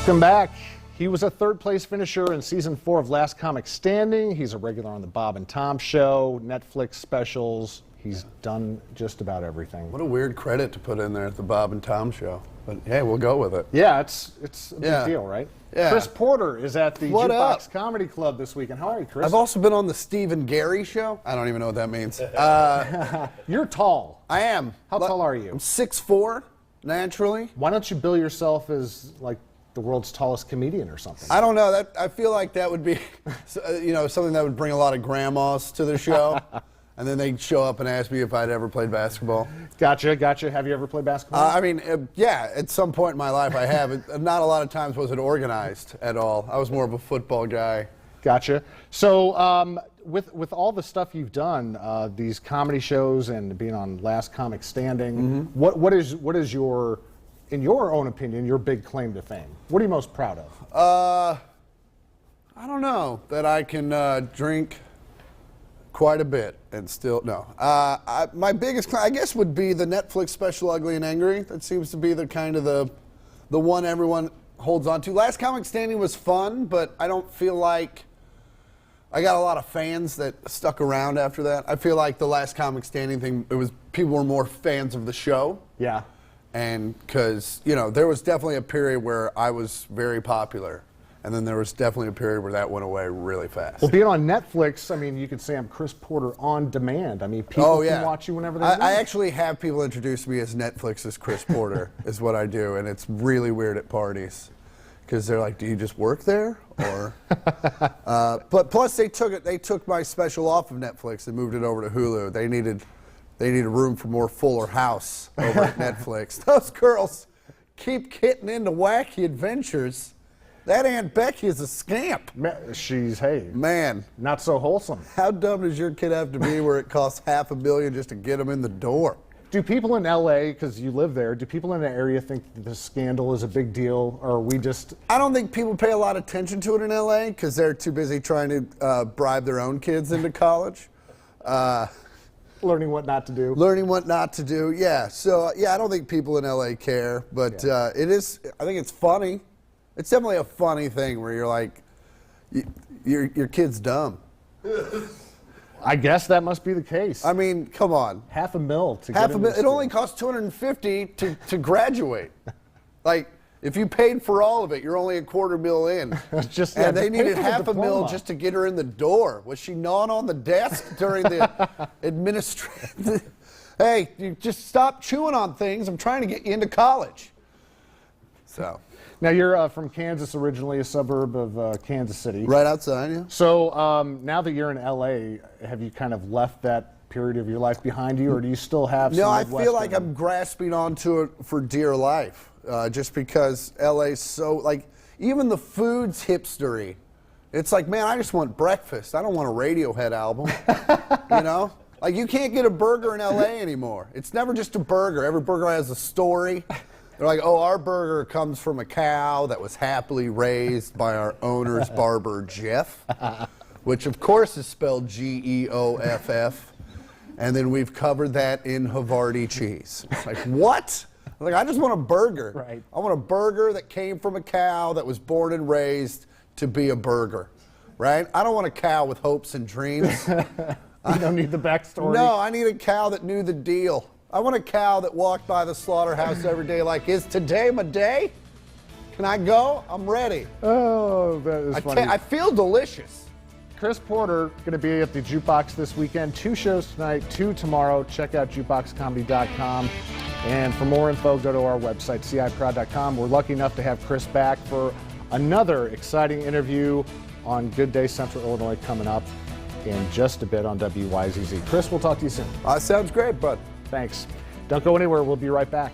Welcome back. He was a third-place finisher in Season 4 of Last Comic Standing. He's a regular on the Bob and Tom Show, Netflix specials. He's done just about everything. What a weird credit to put in there at the Bob and Tom Show. But hey, we'll go with it. Yeah, it's a big deal, right? Yeah. Chris Porter is at the Jukebox Comedy Club this weekend. How are you, Chris? I've also been on the Steve and Gary Show. I don't even know what that means. You're tall. I am. How tall are you? I'm 6'4", naturally. Why don't you bill yourself as, like, the world's tallest comedian or something? I don't know. I feel like that would be, something that would bring a lot of grandmas to the show. And then they'd show up and ask me if I'd ever played basketball. Gotcha. Have you ever played basketball? Yeah, at some point in my life I have. Not a lot of times was it organized at all. I was more of a football guy. Gotcha. So with all the stuff you've done, these comedy shows and being on Last Comic Standing, what is your, in your own opinion, your big claim to fame? What are you most proud of? I don't know. That I can drink quite a bit and still, no. My biggest claim, I guess, would be the Netflix special Ugly and Angry. That seems to be the kind of the one everyone holds on to. Last Comic Standing was fun, but I don't feel like I got a lot of fans that stuck around after that. I feel like the Last Comic Standing thing, people were more fans of the show. Yeah. And because, there was definitely a period where I was very popular. And then there was definitely a period where that went away really fast. Well, being on Netflix, I mean, you could say I'm Chris Porter on demand. I mean, people can watch you whenever they want. I actually have people introduce me as Netflix's Chris Porter, is what I do. And it's really weird at parties. Because they're like, do you just work there? Or, but plus they took my special off of Netflix and moved it over to Hulu. They needed room for more Fuller House over at Netflix. Those girls keep getting into wacky adventures. That Aunt Becky is a scamp. She's, hey. Man. Not so wholesome. How dumb does your kid have to be where it costs $500,000 just to get them in the door? Do people in L.A., because you live there, do people in the area think the scandal is a big deal, or are we just... I don't think people pay a lot of attention to it in L.A. because they're too busy trying to bribe their own kids into college. Learning what not to do. Learning what not to do, yeah. So, yeah, I don't think people in L.A. care, but it is, I think it's funny. It's definitely a funny thing where you're like, your kid's dumb. I guess that must be the case. I mean, come on. $500,000 to get into It only costs $250 to graduate. Like, if you paid for all of it, you're only $250,000 in. Just, and they needed $500,000 just to get her in the door. Was she gnawing on the desk during the administration? Hey, you just stop chewing on things. I'm trying to get you into college. So. Now, you're from Kansas originally, a suburb of Kansas City. Right outside, yeah. So now that you're in L.A., have you kind of left that period of your life behind you, or do you still have some No, I feel like I'm grasping onto it for dear life, just because L.A.'s so, like, even the food's hipstery. It's like, man, I just want breakfast. I don't want a Radiohead album, Like, you can't get a burger in L.A. anymore. It's never just a burger. Every burger has a story. They're like, oh, our burger comes from a cow that was happily raised by our owner's barber, Jeff, which, of course, is spelled Geoff. And then we've covered that in Havarti cheese. It's like, what? I'm like, I just want a burger. Right. I want a burger that came from a cow that was born and raised to be a burger, right? I don't want a cow with hopes and dreams. You don't need the backstory? No, I need a cow that knew the deal. I want a cow that walked by the slaughterhouse every day like, is today my day? Can I go? I'm ready. Oh, that is funny. I feel delicious. Chris Porter going to be at the Jukebox this weekend. 2 shows tonight, 2 tomorrow. Check out jukeboxcomedy.com. And for more info, go to our website, ciproud.com. We're lucky enough to have Chris back for another exciting interview on Good Day Central Illinois coming up in just a bit on WYZZ. Chris, we'll talk to you soon. Sounds great, bud. Thanks. Don't go anywhere. We'll be right back.